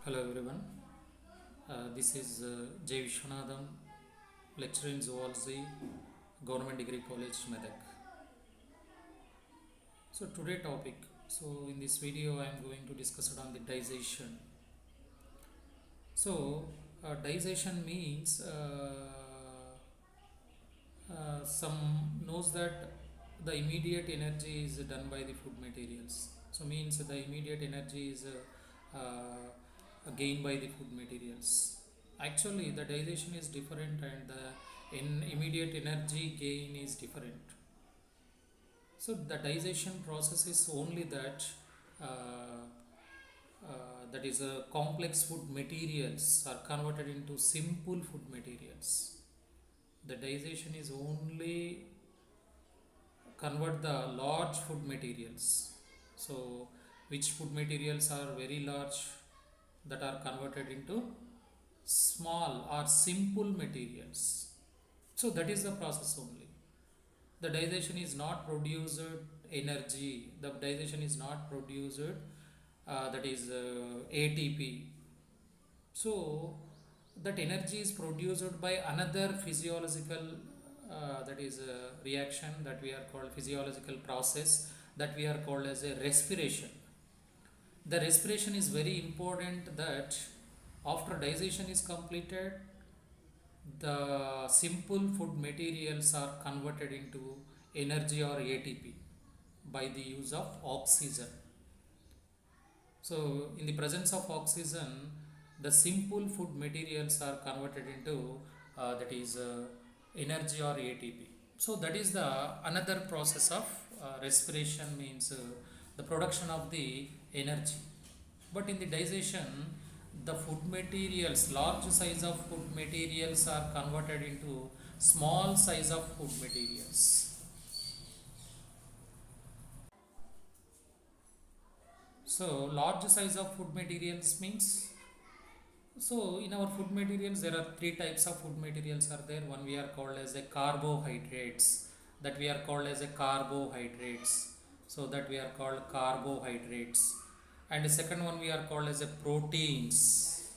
Hello everyone. This is J. Vishwanathan, lecturer in zoology, Government Degree College, Medak. So today topic. So in this video, I am going to discuss it on the digestion. So digestion means some knows that the immediate energy is done by the food materials. So means the immediate energy is gained by the food materials. Actually, the digestion is different, and the in immediate energy gain is different. So the digestion process is only that that is complex food materials are converted into simple food materials. The digestion is only convert the large food materials. So which food materials are very large, that are converted into small or simple materials. So that is the process only. The digestion is not produced energy, the digestion is not produced that is ATP. So that energy is produced by another physiological that is a reaction that we are called physiological process, that we are called as a respiration. The respiration is very important, that after digestion is completed, the simple food materials are converted into energy or ATP by the use of oxygen. So, in the presence of oxygen, the simple food materials are converted into that is energy or ATP. So, that is the another process of respiration, means the production of the energy. But in the digestion, the food materials, large size of food materials are converted into small size of food materials. So, large size of food materials means, so in our food materials there are three types of food materials are there. One we are called as a carbohydrates, that we are called as a carbohydrates. So that we are called carbohydrates. And the second one we are called as a proteins.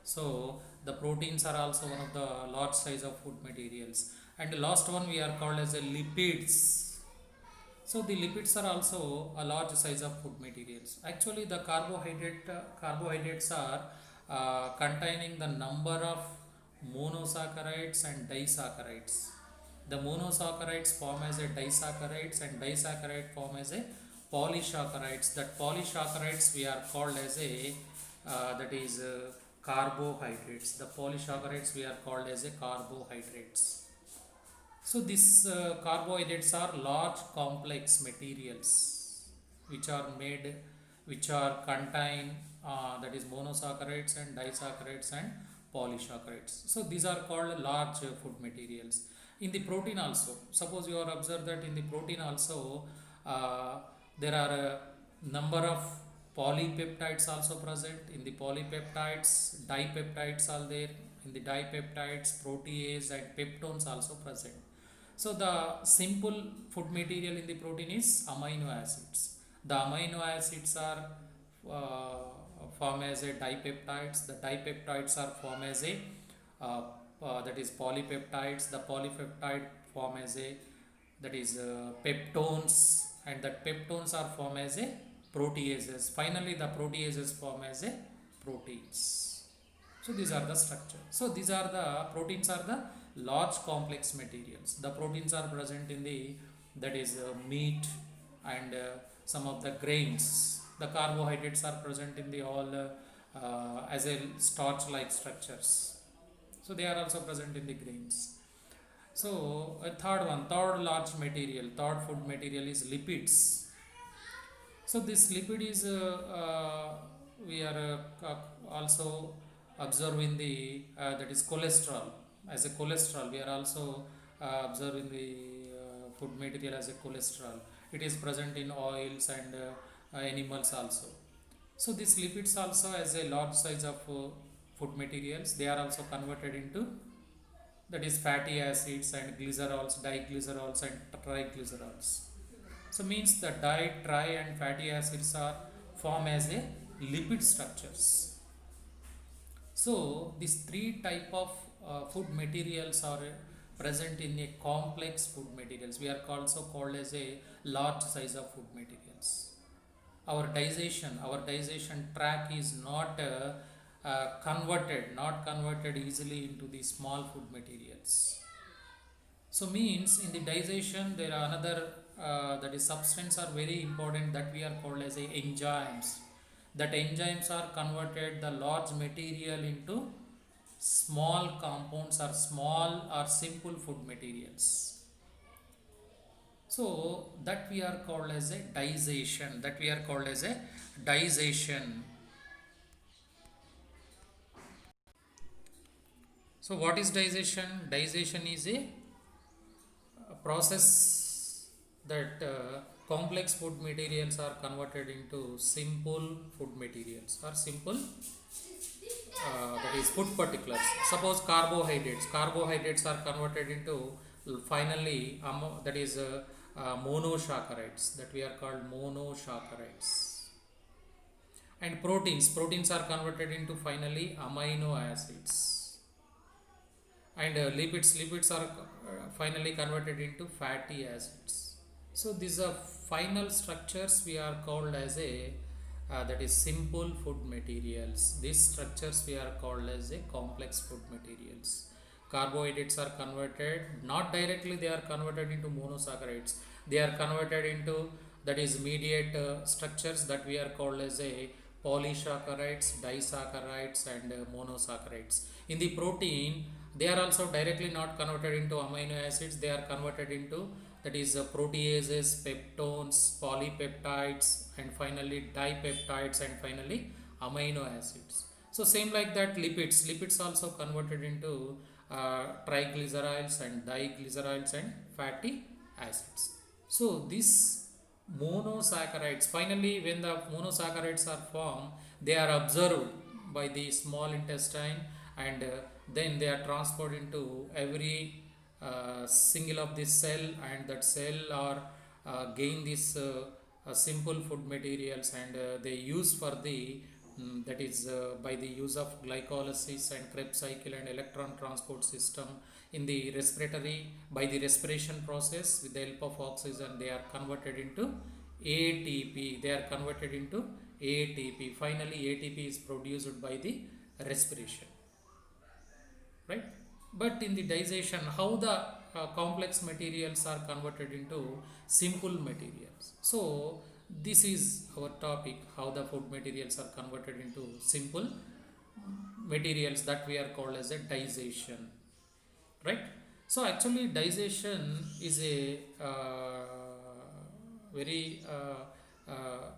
So the proteins are also one of the large size of food materials. And the last one we are called as a lipids. So the lipids are also a large size of food materials. Actually, the carbohydrates are containing the number of monosaccharides and disaccharides. The monosaccharides form as a disaccharides, and disaccharide form as a polysaccharides. That polysaccharides we are called as a that is carbohydrates. The polysaccharides we are called as a carbohydrates. So these carbohydrates are large complex materials which are made, which are contain that is monosaccharides and disaccharides and polysaccharides. So these are called large food materials. In the protein also, suppose you are observed that in the protein also there are a number of polypeptides also present. In the polypeptides, dipeptides are there. In the dipeptides, protease and peptones also present. So the simple food material in the protein is amino acids. The amino acids are form as a dipeptides. The dipeptides are form as a that is polypeptides. The polypeptide form as a that is peptones, and that peptones are form as a proteases. Finally, the proteases form as a proteins. So these are the structure. So these are the proteins are the large complex materials. The proteins are present in the that is meat and some of the grains. The carbohydrates are present in the all as a starch like structures. So they are also present in the grains. So a third large material, third food material is lipids. So this lipid is we are also observing the that is cholesterol. As a cholesterol, we are also observing the food material as a cholesterol. It is present in oils and animals also. So these lipids also as a large size of food materials. They are also converted into that is fatty acids and glycerols, diglycerols and triglycerols. So means the di, tri and fatty acids are form as a lipid structures. So these three type of food materials are present in a complex food materials. We are also called as a large size of food materials. Our digestion track is not converted easily into the small food materials. So means in the digestion there are another that is substance are very important that we are called as a enzymes. That enzymes are converted the large material into small compounds or small or simple food materials. So that we are called as a digestion. That we are called as a digestion. So what is digestion? Digestion is a process that complex food materials are converted into simple food materials or simple that is food particulars. Suppose carbohydrates are converted into finally that is monosaccharides that we are called monosaccharides. And proteins are converted into finally amino acids. And lipids are finally converted into fatty acids. So these are final structures we are called as a that is simple food materials. These structures we are called as a complex food materials. Carbohydrates are converted not directly, they are converted into monosaccharides. They are converted into that is mediate structures that we are called as a polysaccharides, disaccharides and monosaccharides. In the protein they are also directly not converted into amino acids, they are converted into that is proteases, peptones, polypeptides and finally dipeptides and finally amino acids. So same like that lipids also converted into triglycerides and diglycerides and fatty acids. So this monosaccharides finally when the monosaccharides are formed they are observed by the small intestine and then they are transferred into every single of this cell and that cell or gain this simple food materials and they use for the that is by the use of glycolysis and Krebs cycle and electron transport system in the respiratory by the respiration process with the help of oxygen they are converted into ATP. They are converted into ATP. Finally ATP is produced by the respiration, right? But in the digestion how the complex materials are converted into simple materials. So this is our topic, how the food materials are converted into simple materials that we are called as a digestion, right? So actually digestion is a very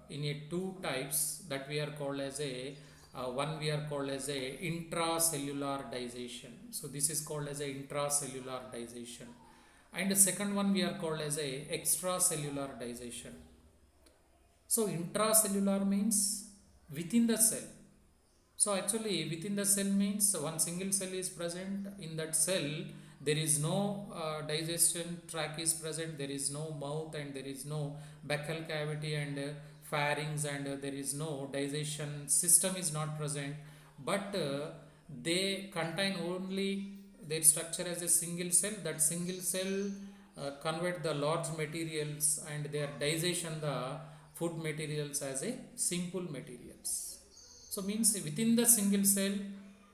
in a two types that we are called as a one we are called as a intracellular digestion. So this is called as a intracellular digestion and the second one we are called as a extracellular digestion. So intracellular means within the cell. So actually within the cell means one single cell is present. In that cell there is no digestion tract is present, there is no mouth and there is no buccal cavity and pharynx and there is no digestion system is not present, but they contain only their structure as a single cell. That single cell convert the large materials and their digestion the food materials as a simple materials. So means within the single cell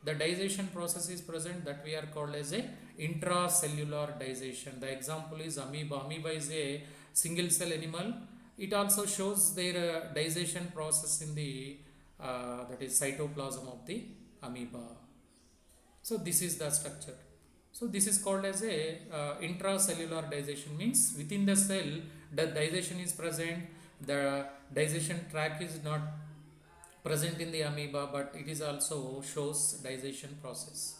the digestion process is present that we are called as a intracellular digestion. The example is amoeba. Amoeba is a single cell animal. It also shows their digestion process in the that is cytoplasm of the amoeba. So this is the structure. So this is called as a intracellular digestion, means within the cell the digestion is present. The digestion tract is not present in the amoeba, but it is also shows digestion process.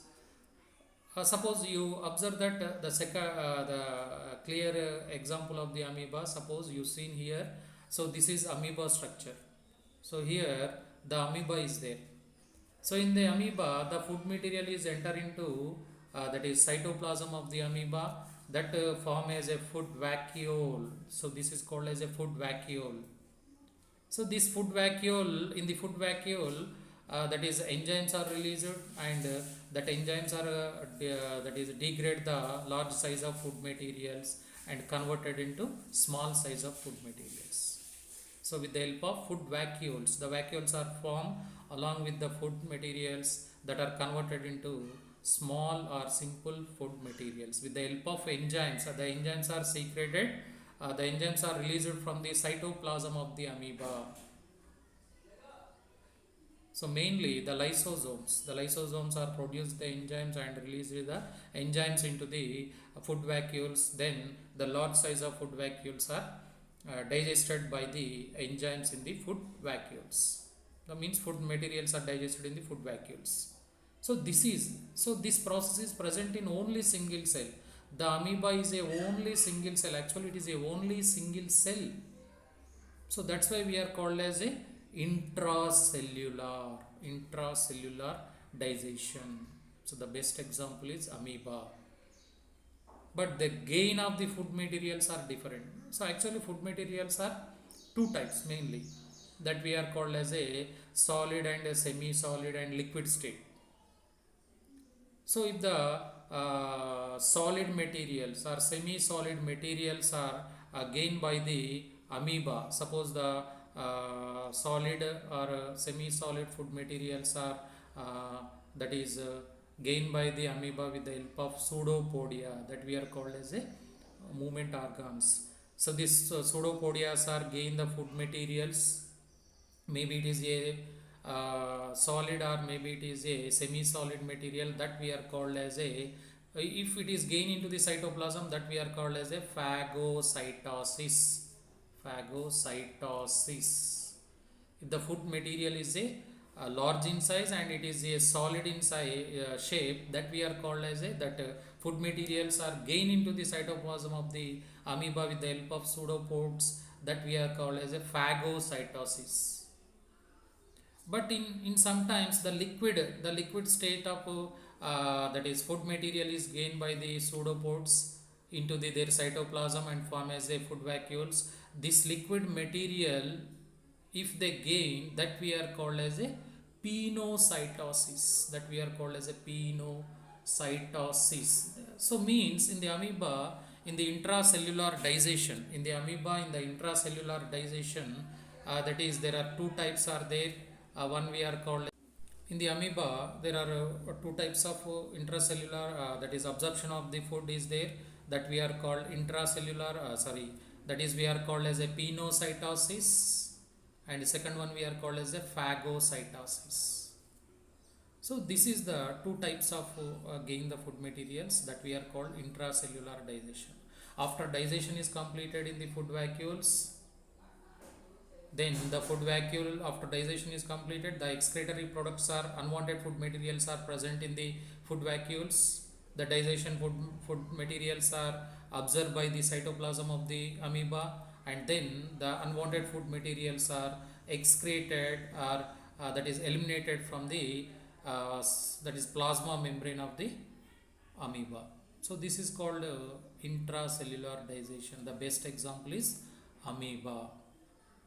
Suppose you observe that the clear example of the amoeba. Suppose you seen here. So this is amoeba structure. So here the amoeba is there. So in the amoeba the food material is enter into that is cytoplasm of the amoeba that form as a food vacuole. So this is called as a food vacuole. So this food vacuole, in the food vacuole that is enzymes are released, and that enzymes are that is degrade the large size of food materials and converted into small size of food materials. So with the help of food vacuoles, the vacuoles are formed along with the food materials that are converted into small or simple food materials. With the help of enzymes, the enzymes are secreted, the enzymes are released from the cytoplasm of the amoeba. So mainly the lysosomes are produce the enzymes and release the enzymes into the food vacuoles. Then the large size of food vacuoles are digested by the enzymes in the food vacuoles. That means food materials are digested in the food vacuoles. So this process is present in only single cell. The amoeba is a only single cell. Actually, it is a only single cell. So that's why we are called as a intracellular digestion. So the best example is amoeba. But the gain of the food materials are different. So actually food materials are two types mainly, that we are called as a solid and a semi-solid and liquid state. So if the solid materials or semi-solid materials are gained by the amoeba, suppose the solid or semi-solid food materials are that is gained by the amoeba with the help of pseudopodia, that we are called as a movement organs. So these pseudopodias are gain the food materials. Maybe it is a solid or maybe it is a semi-solid material, that we are called as a, if it is gained into the cytoplasm, that we are called as a phagocytosis. If the food material is a large in size and it is a solid in size, shape, that we are called as a that food materials are gained into the cytoplasm of the amoeba with the help of pseudopods, that we are called as a phagocytosis. But in sometimes the liquid state of that is food material is gained by the pseudopods into their cytoplasm and form as a food vacuoles. This liquid material, if they gain, that we are called as a pinocytosis, so means in the amoeba, in the intracellular digestion, that is there are two types are there. One we are called, in the amoeba there are two types of intracellular, that is absorption of the food is there, that we are called intracellular, that is we are called as a pinocytosis, and the second one we are called as a phagocytosis. So this is the two types of gain the food materials, that we are called intracellular digestion. After digestion is completed in the food vacuoles, then the food vacuole, after digestion is completed, the excretory products are unwanted food materials are present in the food vacuoles. The digestion food materials are absorbed by the cytoplasm of the amoeba, and then the unwanted food materials are excreted or that is eliminated from the that is plasma membrane of the amoeba. So this is called intracellular digestion. The best example is amoeba.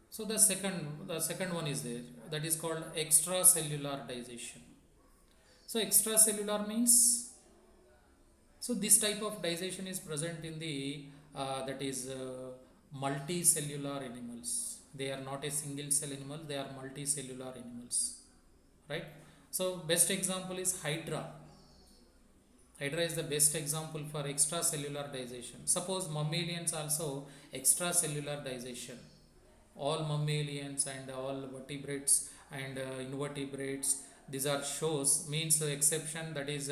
So the second one is there, that is called extracellular digestion. So extracellular means, so this type of digestion is present in the that is multicellular animals. They are not a single cell animal, they are multicellular animals, right? So best example is hydra. Hydra is the best example for extracellular digestion. Suppose mammalians also extracellular digestion. All mammalians and all vertebrates and invertebrates, these are shows, means exception, that is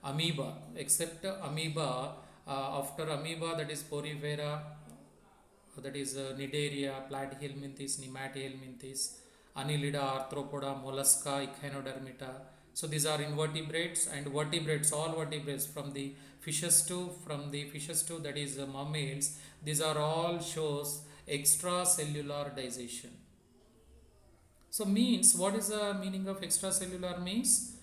amoeba, except amoeba, after amoeba, that is porifera, that is Cnidaria, Platyhelminthes, Nematohelminthes, Annelida, Arthropoda, Mollusca, Echinodermata. So these are invertebrates and vertebrates, all vertebrates from the fishes to that is mammals. These are all shows extracellular digestion. So means, what is the meaning of extracellular means?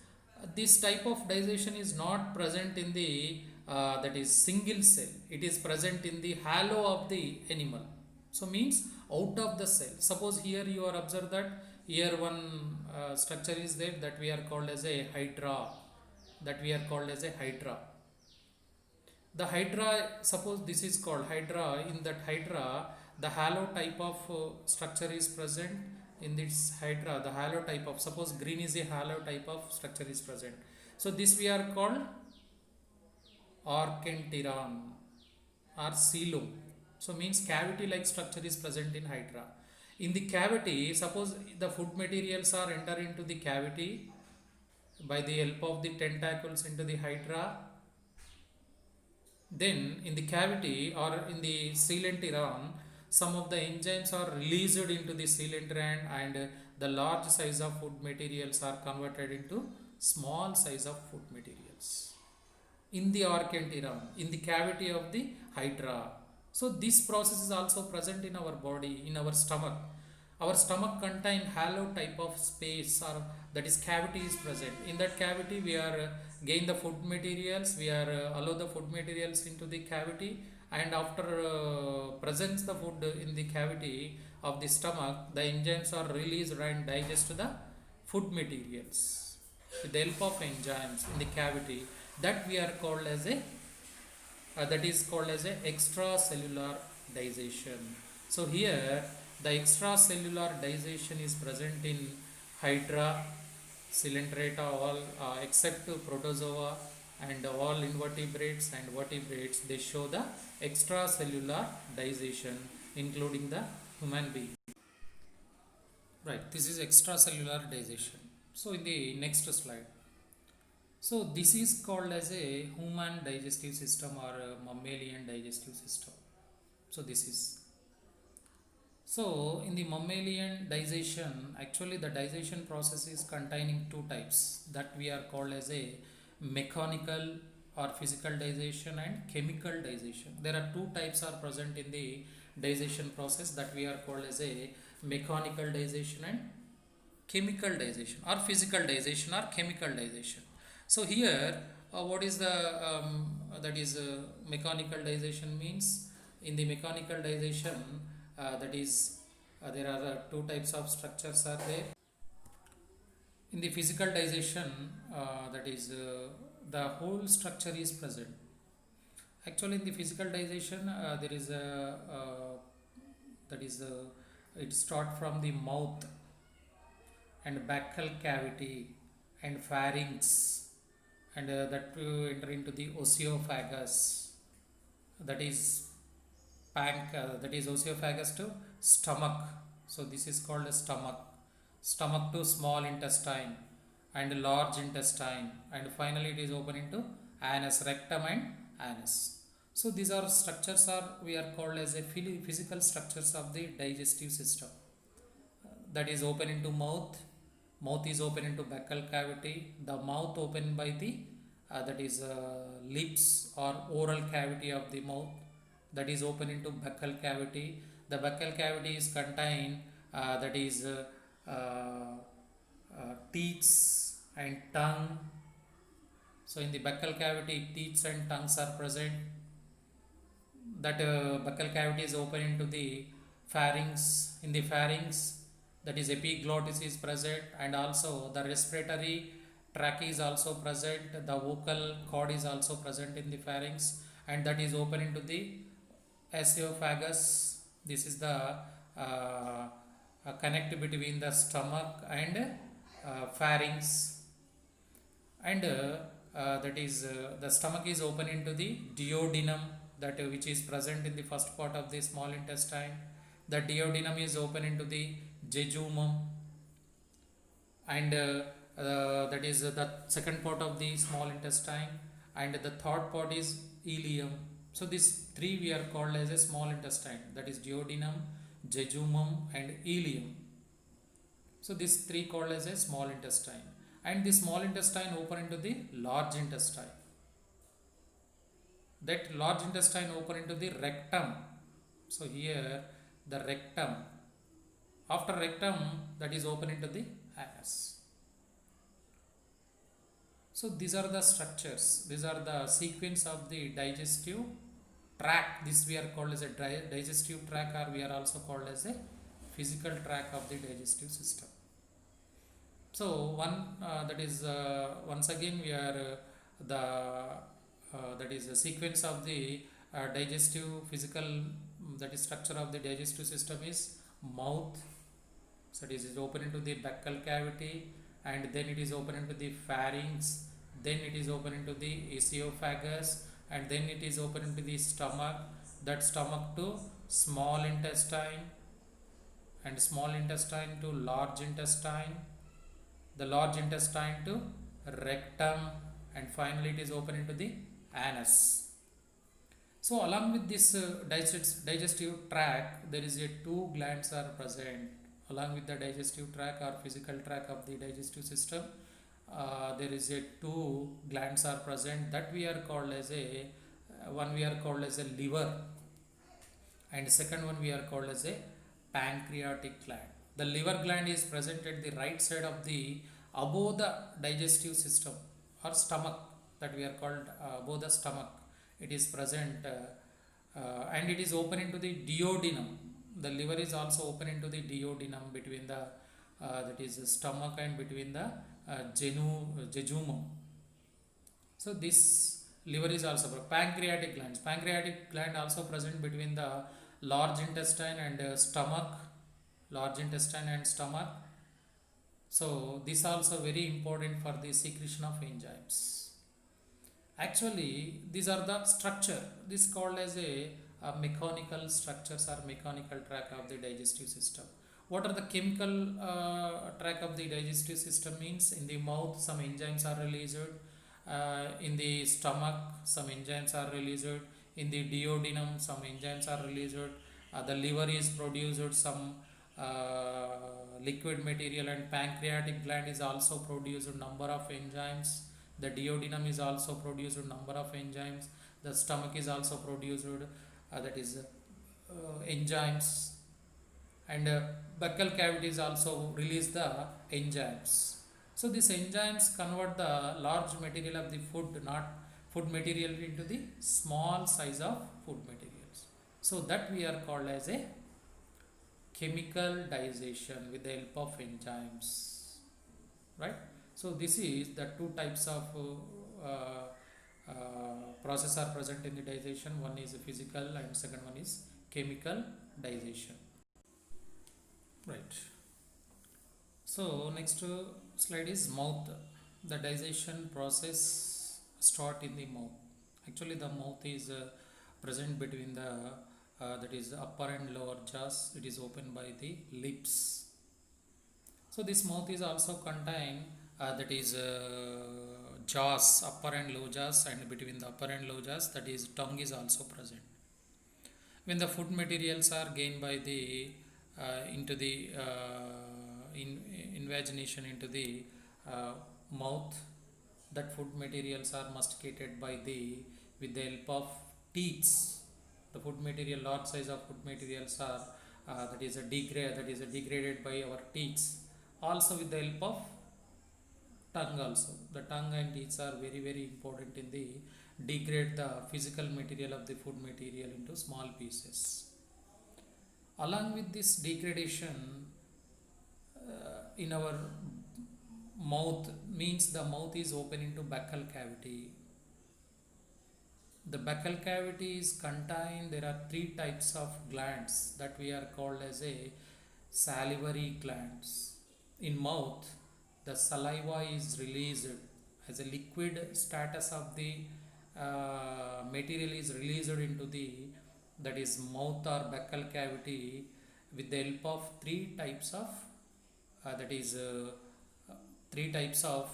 This type of digestion is not present in the that is single cell. It is present in the halo of the animal. So means out of the cell. Suppose here you are observe that here one structure is there that we are called as a hydra, that we are called as a hydra. The hydra, suppose this is called hydra, in that hydra the halo type of structure is present. In this hydra the halo type of, suppose green is a halo type of structure is present, so this we are called archenteron or coelom. So means cavity like structure is present in hydra. In the cavity, suppose the food materials are enter into the cavity by the help of the tentacles into the hydra, then in the cavity or in the coelenteron, some of the enzymes are released into the coelenteron, and the large size of food materials are converted into small size of food materials in the archenteron, in the cavity of the hydra. So this process is also present in our body, in our stomach. Our stomach contain hollow type of space, or that is cavity is present. In that cavity we are gain the food materials, we are allow the food materials into the cavity, and after presents the food in the cavity of the stomach, the enzymes are released and digest the food materials with the help of enzymes in the cavity, that we are called as a that is called as a extracellular digestion. So here the extracellular digestion is present in hydra, coelenterata, all except protozoa, and all invertebrates and vertebrates, they show the extracellular digestion including the human being. Right, this is extracellular digestion. So in the next slide, so this is called as a human digestive system or a mammalian digestive system. So this is, so in the mammalian digestion, actually the digestion process is containing two types that we are called as a mechanical or physical digestion and chemical digestion. There are two types are present in the digestion process that we are called as a mechanical digestion and chemical digestion, or physical digestion or chemical digestion. So here what is the that is mechanical digestion means, in the mechanical digestion that is there are two types of structures are there. In the physical digestion that is the whole structure is present. Actually in the physical digestion there is a that is it start from the mouth and buccal cavity and pharynx, and that enter into the oesophagus, that is that is oesophagus to stomach. So this is called a stomach, stomach to small intestine and large intestine, and finally it is open into anus, rectum and anus. So these are structures are we are called as a physical structures of the digestive system. That is open into mouth, mouth is open into buccal cavity, the mouth open by the that is lips or oral cavity of the mouth, that is open into buccal cavity. The buccal cavity is contain that is teeth and tongue. So in the buccal cavity teeth and tongues are present. That buccal cavity is open into the pharynx. In the pharynx, that is epiglottis is present, and also the respiratory tract is also present, the vocal cord is also present in the pharynx, and that is open into the esophagus. This is the connect between the stomach and pharynx, and that is the stomach is open into the duodenum, that which is present in the first part of the small intestine. The duodenum is open into the jejunum, and that is the second part of the small intestine, and the third part is ileum. So these three we are called as a small intestine, that is duodenum, jejunum and ileum. So these three called as a small intestine, and the small intestine open into the large intestine. That large intestine open into the rectum. So here the rectum, after rectum that is open into the anus. So these are the structures, these are the sequence of the digestive tract. This we are called as a digestive tract, or we are also called as a physical tract of the digestive system. So one that is once again we are the that is a sequence of the digestive physical that is structure of the digestive system is mouth. So it is open into the buccal cavity, and then it is open into the pharynx, then it is open into the esophagus, and then it is open into the stomach, that stomach to small intestine, and small intestine to large intestine, the large intestine to rectum, and finally it is open into the anus. So along with this digestive tract, there is a two glands are present. Along with the digestive tract or physical tract of the digestive system, there is a two glands are present that we are called as a one we are called as a liver, and second one we are called as a pancreatic gland. The liver gland is present at the right side of the above the digestive system or stomach, that we are called above the stomach. It is present and it is open into the duodenum. The liver is also open into the duodenum between the that is the stomach and between the jejunum. So this liver is also pancreatic glands. Pancreatic gland also present between the large intestine and stomach, large intestine and stomach. So this also very important for the secretion of enzymes. Actually, these are the structure. This called as a mechanical structures or mechanical tract of the digestive system. What are the chemical tract of the digestive system means? In the mouth, some enzymes are released. In the stomach, some enzymes are released. In the duodenum, some enzymes are released. The liver is produced some liquid material, and pancreatic gland is also produced number of enzymes. The duodenum is also produced number of enzymes. The stomach is also produced that is enzymes, and buccal cavity is also release the enzymes. So these enzymes convert the large material of the food, not food material, into the small size of food materials. So that we are called as a chemical digestion with the help of enzymes, right? So this is the two types of process are present in the digestion. One is physical and second one is chemical digestion, right? So next slide is mouth. The digestion process start in the mouth. Actually the mouth is present between the that is upper and lower jaws. It is opened by the lips. So this mouth is also contain that is jaws, upper and low jaws, and between the upper and low jaws, that is tongue is also present. When the food materials are gained by the into the invagination into the mouth, that food materials are masticated by the with the help of teeth. The food material, large size of food materials are that is a degraded by our teeth, also with the help of tongue. Also the tongue and teeth are very very important in the degrade the physical material of the food material into small pieces. Along with this degradation in our mouth, means the mouth is open into buccal cavity. The buccal cavity is contained, there are three types of glands that we are called as a salivary glands. In mouth, the saliva is released as a liquid status of the material is released into the that is mouth or buccal cavity with the help of three types of that is three types of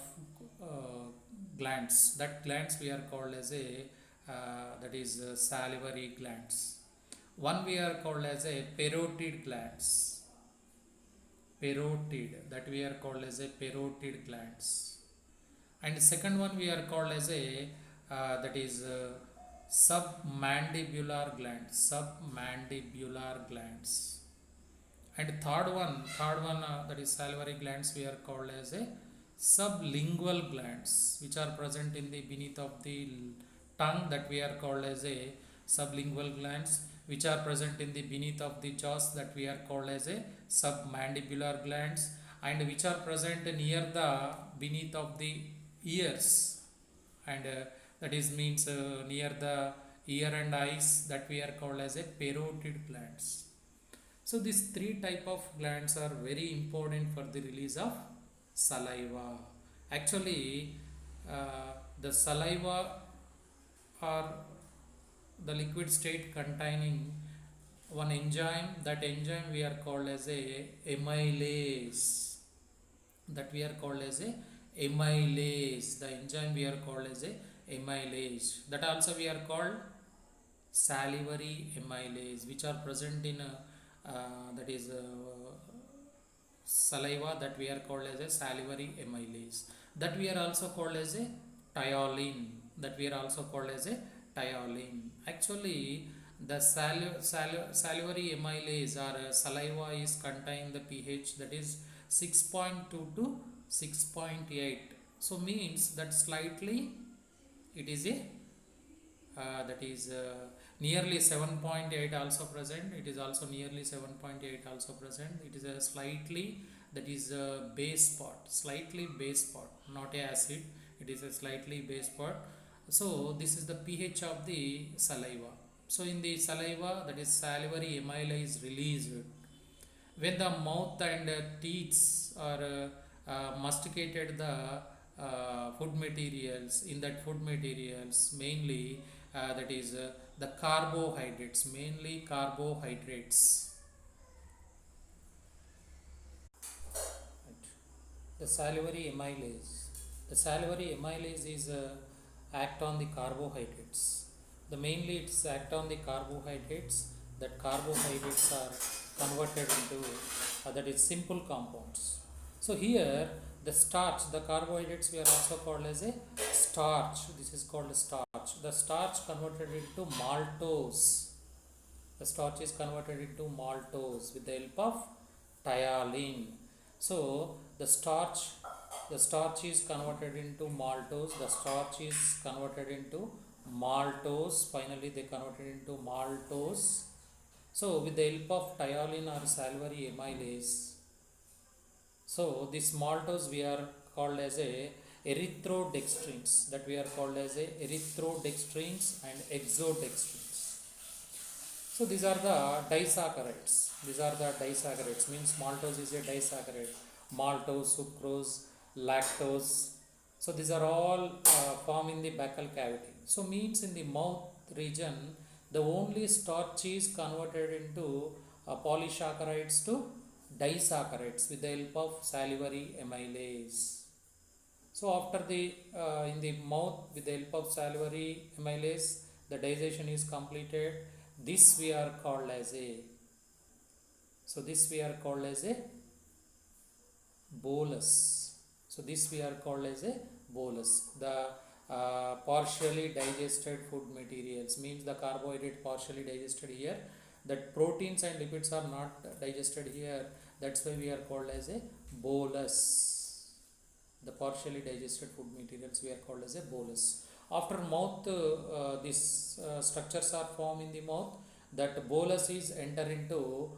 glands. That glands we are called as a that is salivary glands. One we are called as a parotid glands. Parotid, that we are called as a parotid glands. And second one we are called as a that is submandibular glands. Submandibular glands. And third one that is salivary glands, we are called as a sublingual glands, which are present in the beneath of the tongue, that we are called as a sublingual glands, which are present in the beneath of the jaws, that we are called as a submandibular glands, and which are present near the beneath of the ears, and that is means near the ear and eyes, that we are called as a parotid glands. So these three type of glands are very important for the release of saliva. Actually, the saliva or the liquid state containing one enzyme, that enzyme we are called as a amylase, that we are called as a amylase, the enzyme we are called as a amylase, that also we are called salivary amylase, which are present in that is saliva, that we are called as a salivary amylase, that we are also called as a tyolin, that we are also called as a tyolin. Actually, the salivary amylase or saliva is contain the pH that is 6.2 to 6.8, so means that slightly it is a that is nearly 7.8 also present, it is also nearly 7.8 also present, it is a slightly, that is a base part, slightly base part, not a acid, it is a slightly base part. So this is the pH of the saliva. So in the saliva, that is salivary amylase released when the mouth and teeth are masticated the food materials. In that food materials mainly that is the carbohydrates, mainly carbohydrates. Right. The salivary amylase, the salivary amylase is act on the carbohydrates, the mainly it's act on the carbohydrates, that carbohydrates are converted into that is simple compounds. So here the starch, the carbohydrates we are also called as a starch, this is called a starch, the starch converted into maltose, the starch is converted into maltose with the help of tyolin. So the starch is converted into maltose, the starch is converted into maltose, finally they converted into maltose. So with the help of tyolin or salivary amylase, so this maltose we are called as a erythrodextrins, that we are called as a erythrodextrins and exodextrins. So these are the disaccharides. These are the disaccharides, means maltose is a disaccharide. Maltose, sucrose, lactose. So these are all formed in the buccal cavity. So means in the mouth region, the only starch is converted into polysaccharides to disaccharides with the help of salivary amylase. So after the in the mouth with the help of salivary amylase, the digestion is completed. This we are called as a, so this we are called as a bolus. So this we are called as a bolus. The partially digested food materials, means the carbohydrate partially digested here, that proteins and lipids are not digested here, that's why we are called as a bolus. The partially digested food materials we are called as a bolus. After mouth these structures are formed in the mouth, that bolus is enter into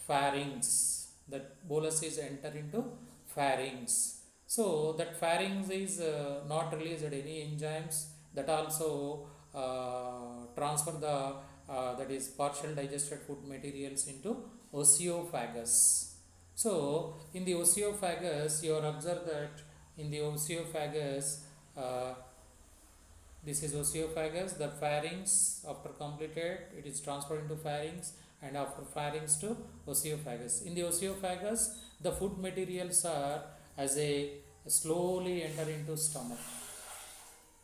pharynx, that bolus is enter into pharynx. So that pharynx is not released any enzymes, that also transfer the that is partial digested food materials into oesophagus. So in the oesophagus you are observed that in the oesophagus this is oesophagus, the pharynx after completed it is transferred into pharynx, and after pharynx to oesophagus. In the oesophagus the food materials are as a slowly enter into stomach.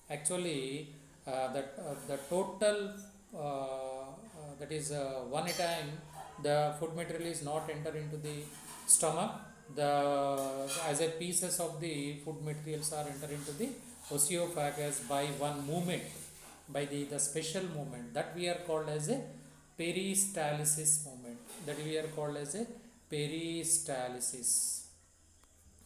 Actually the total that is one time the food material is not enter into the stomach, the as a pieces of the food materials are enter into the oesophagus by one movement, by the special movement, that we are called as a peristalsis movement, that we are called as a peristalsis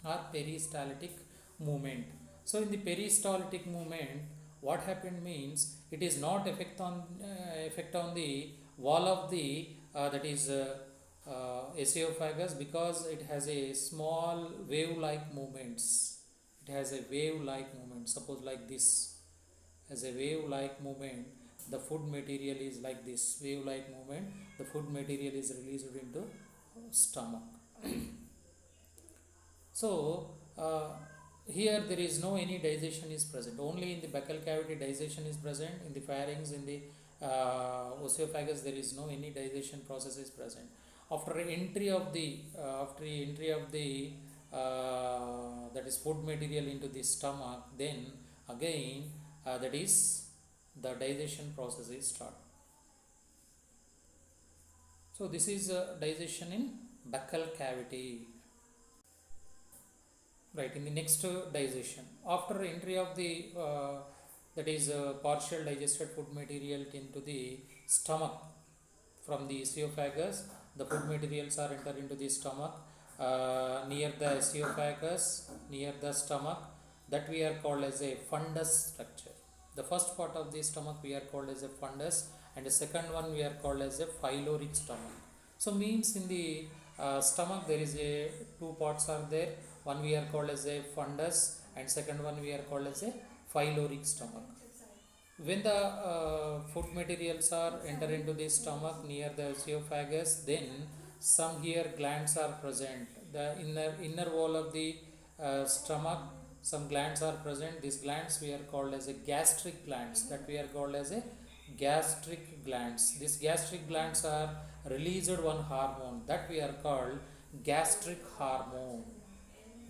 or peristaltic movement. So in the peristaltic movement what happened means it is not effect on the wall of the that is esophagus because it has a small wave-like movements. It has a wave-like movement. Suppose like this, as a wave-like movement, the food material is like this wave-like movement. The food material is released into stomach. So here there is no any digestion is present. Only in the buccal cavity digestion is present. In the pharynx, in the esophagus, there is no any digestion process is present. After entry of the that is food material into the stomach, then again that is the digestion process is start. So this is digestion in buccal cavity. Right, in the next digestion, after entry of the that is partial digested food material into the stomach from the esophagus, the food materials are enter into the stomach near the esophagus, near the stomach, that we are called as a fundus structure. The first part of the stomach we are called as a fundus, and the second one we are called as a pyloric stomach. So means in the stomach there is a two parts are there. One we are called as a fundus, and second one we are called as a pyloric stomach. When the food materials are enter into the stomach near the esophagus, then some here glands are present. The inner wall of the stomach, some glands are present. These glands we are called as a gastric glands. That we are called as a gastric glands. These gastric glands are released one hormone that we are called gastric hormone.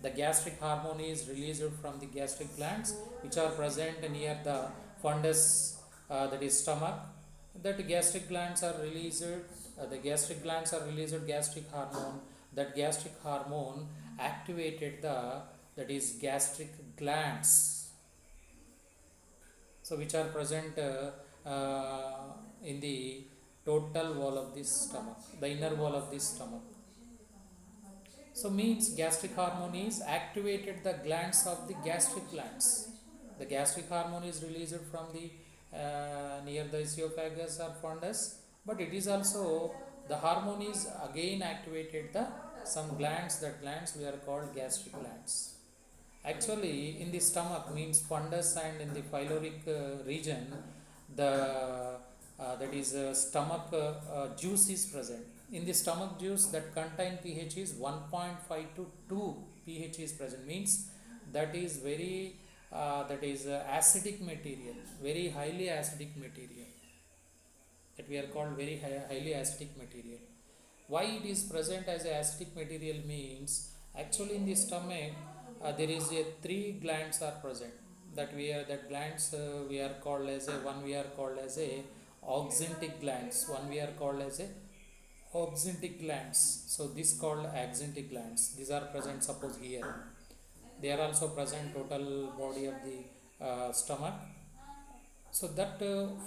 The gastric hormone is released from the gastric glands which are present near the fundus, that is stomach. That gastric glands are released, the gastric glands are released gastric hormone. That gastric hormone activated the that is gastric glands, so which are present in the total wall of this stomach, the inner wall of this stomach. So means gastric hormone is activated the glands of the gastric glands. The gastric hormone is released from the near the esophagus or fundus, but it is also the hormone is again activated the some glands. That glands we are called gastric glands. Actually, in the stomach means fundus, and in the pyloric region, the that is stomach juice is present. In the stomach juice that contain pH is 1.5 to 2 pH is present, means that is very that is acidic material, very highly acidic material, that we are called very highly acidic material. Why it is present as a acidic material means actually in the stomach there is a three glands are present, that we are that glands we are called as a one we are called as a oxyntic glands, one we are called as a oxyntic glands. So this called axanthic glands. These are present suppose here. They are also present total body of the stomach. So that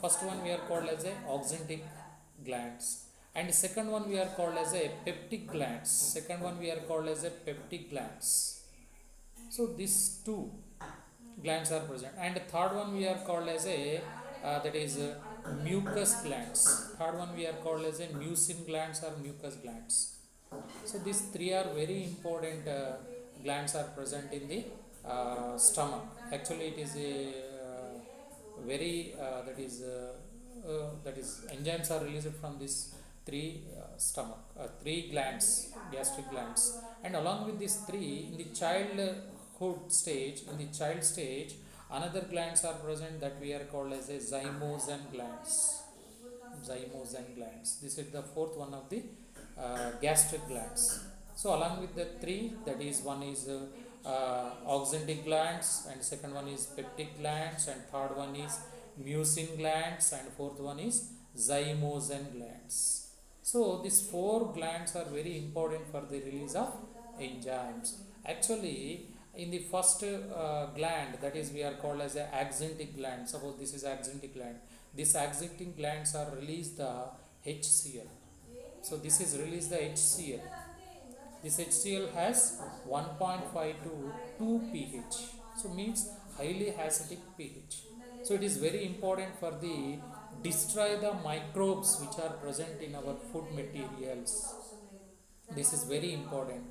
first one we are called as a oxyntic glands, and second one we are called as a peptic glands. Second one we are called as a peptic glands. So these two glands are present, and the third one we are called as a that is mucus glands. Third one we are called as a mucin glands or mucus glands. So these three are very important glands are present in the stomach. Actually, it is a very that is enzymes are released from this three stomach, three glands, gastric glands, and along with these three in the childhood stage, in the child stage, another glands are present that we are called as a zymosan glands. Zymosan glands. This is the fourth one of the gastric glands. So along with the three, that is one is oxyntic glands, and second one is peptic glands, and third one is mucin glands, and fourth one is zymosan glands. So these four glands are very important for the release of enzymes. Actually, in the first gland, that is we are called as a axanthic gland. Suppose this is axanthic gland. These axanthic glands are release the HCl. So this is release the HCl. This HCl has 1.5 to 2 pH. So means highly acidic pH. So it is very important for the destroy the microbes which are present in our food materials. This is very important.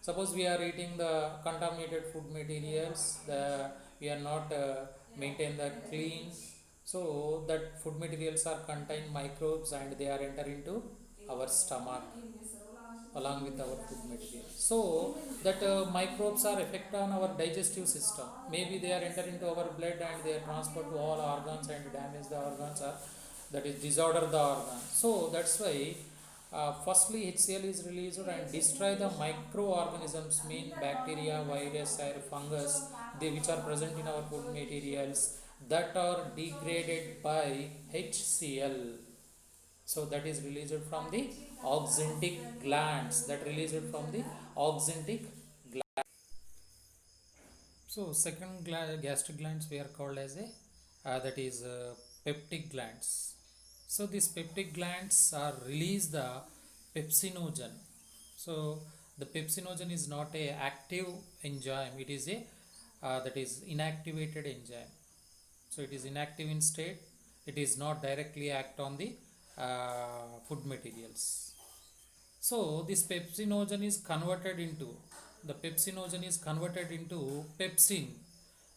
Suppose we are eating the contaminated food materials, we are not maintain that clean, so that food materials are contain microbes and they are enter into our stomach along with our food material. So that microbes are effect on our digestive system. Maybe they are enter into our blood and they are transferred to all organs and damage the organs, or that is disorder the organ. So that's why firstly HCl is released and destroy the microorganisms, mean bacteria, virus, or fungus, they which are present in our food materials, that are degraded by HCl. So that is released from the oxyntic glands, that released from the oxyntic gland. So second gastric glands we are called as a that is peptic glands. So these peptic glands are release the pepsinogen. So the pepsinogen is not a active enzyme, it is a that is inactivated enzyme. So it is inactive in state, it is not directly act on the food materials. So this pepsinogen is converted into, the pepsinogen is converted into pepsin.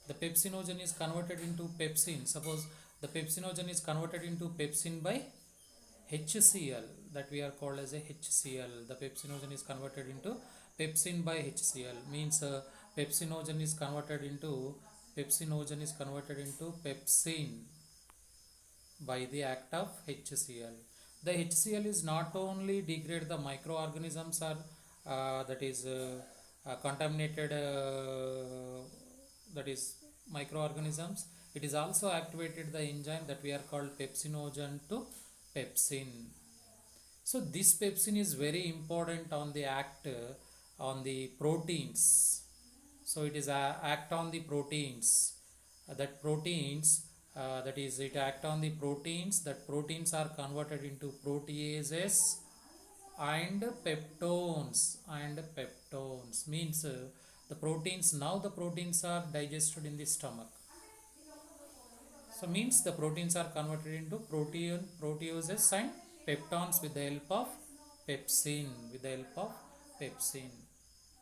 The pepsinogen is converted into pepsin. Suppose the pepsinogen is converted into pepsin by HCl, that we are called as a HCl. The pepsinogen is converted into pepsin by HCl, means pepsinogen is converted into pepsin by the act of HCl. The HCl is not only degrade the microorganisms or that is contaminated that is microorganisms, it is also activated the enzyme that we are called pepsinogen to pepsin. So this pepsin is very important on the act on the proteins. So it is act on the proteins, that proteins that is it act on the proteins, that proteins are converted into proteases and peptones means the proteins, now the proteins are digested in the stomach. So means the proteins are converted into proteases and peptones with the help of pepsin,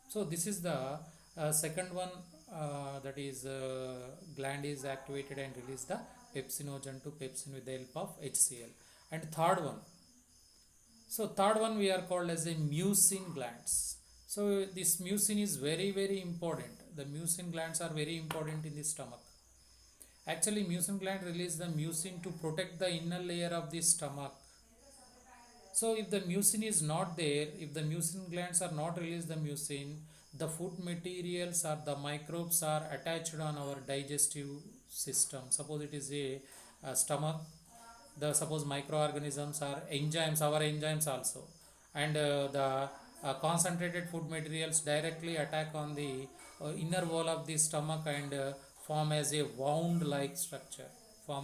So this is the second one, that is gland is activated and release the pepsinogen to pepsin with the help of HCl. And third one, so third one we are called as a mucin glands. So this mucin is very important. The mucin glands are very important in the stomach. Actually, mucin gland release the mucin to protect the inner layer of the stomach. So if the mucin is not there, if the mucin glands are not release the mucin, the food materials or the microbes are attached on our digestive system. Suppose it is a stomach, the suppose microorganisms are enzymes, our enzymes also, and the concentrated food materials directly attack on the inner wall of the stomach and form as a wound like structure, in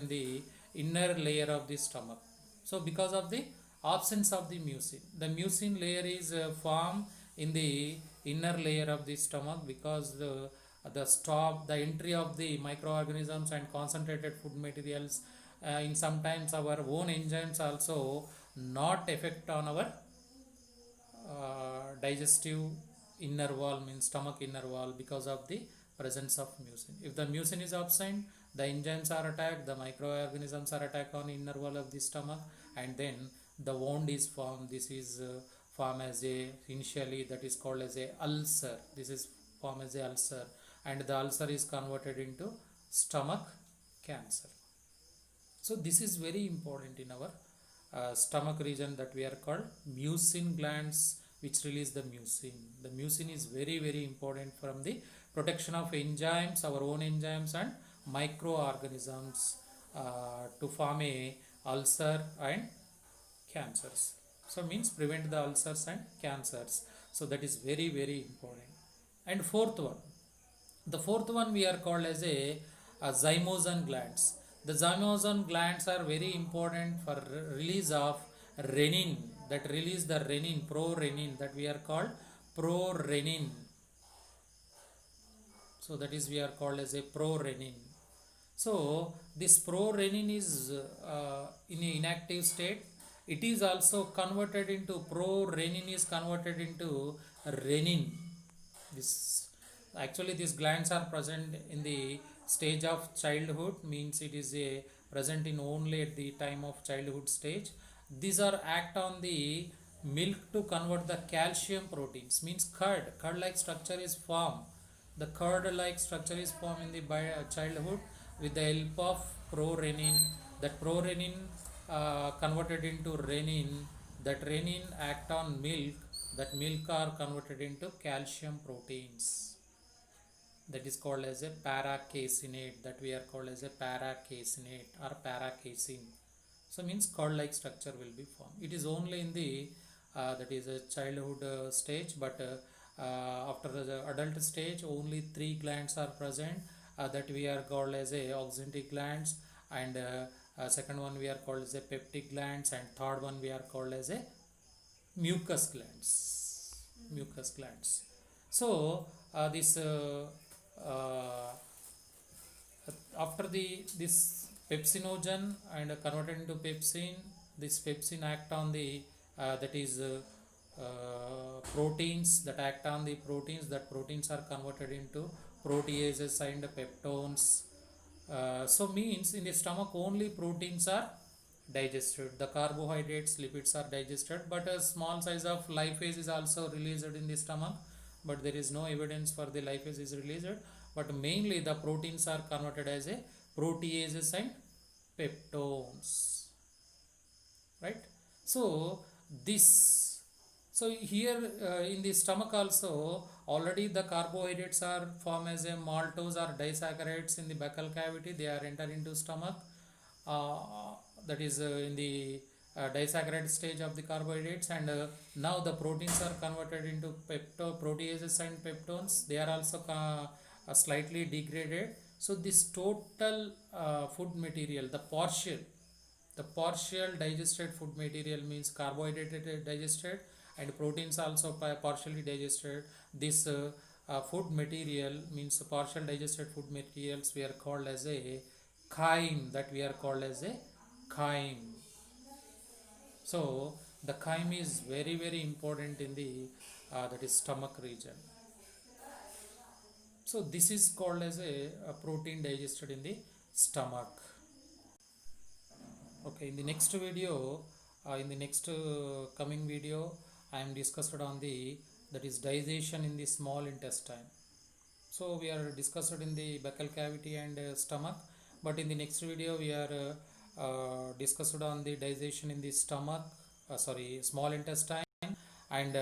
the inner layer of the stomach. So because of the absence of the mucin layer is formed in the inner layer of the stomach, because the entry of the microorganisms and concentrated food materials in sometimes our own enzymes also not affect on our digestive inner wall, means stomach inner wall, because of the presence of mucin. If the mucin is absent, the enzymes are attacked, the microorganisms are attacked on inner wall of the stomach, and then the wound is formed. This is formed as a, initially that is called as a ulcer. This is formed as a ulcer, and the ulcer is converted into stomach cancer. So this is very important in our stomach region, that we are called mucin glands, which release the mucin. The mucin is very important from the protection of enzymes, our own enzymes and microorganisms to form a ulcer and cancers. So means prevent the ulcers and cancers. So that is very important. And the fourth one we are called as a zymogen glands. The zymogen glands are very important for release of renin, that release the renin, prorenin, that we are called prorenin. So that is we are called as a prorenin. So this prorenin is in an inactive state, it is also converted into pro-renin is converted into renin. This actually these glands are present in the stage of childhood, means it is a present in only at the time of childhood stage. These are act on the milk to convert the calcium proteins, means curd like structure is formed. The curd like structure is formed in the childhood with the help of prorenin. That prorenin converted into renin. That renin act on milk. That milk are converted into calcium proteins. That is called as a paracaseinate. That we are called as a paracaseinate or paracasein. So means curd like structure will be formed. It is only in the that is a childhood stage, but after the adult stage only three glands are present, that we are called as a auxiliary glands, and second one we are called as a peptic glands, and third one we are called as a mucus glands. So this uh, after the this pepsinogen and converted into pepsin, this pepsin act on the that is proteins, that act on the proteins. That proteins are converted into proteases and peptones. So means in the stomach only proteins are digested, the carbohydrates, lipids are digested, but a small size of lipase is also released in the stomach, but there is no evidence for the lipase is released, but mainly the proteins are converted as a proteases and peptones, right? So this, so here in the stomach also already the carbohydrates are formed as a maltose or disaccharides in the buccal cavity. They are enter into stomach, uh, that is in the disaccharide stage of the carbohydrates, and now the proteins are converted into proteases and peptones. They are also slightly degraded. So this total food material, the partial digested food material, means carbohydrate digested and proteins also partially digested. This food material means partial digested food materials we are called as a chyme. That we are called as a chyme. So the chyme is very very important in the that is stomach region. So this is called as a protein digested in the stomach. Okay, in the next video, in the next coming video, I am discussed on the that is digestion in the small intestine. So we are discussed in the buccal cavity and stomach, but in the next video we are discussed on the digestion in the stomach, sorry, small intestine, and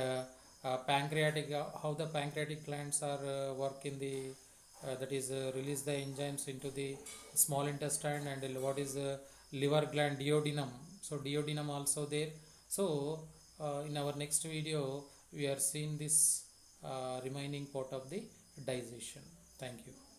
pancreatic, how the pancreatic glands are work in the that is release the enzymes into the small intestine, and what is the liver gland, duodenum. So duodenum also there. So in our next video we are seeing this remaining part of the digestion. Thank you.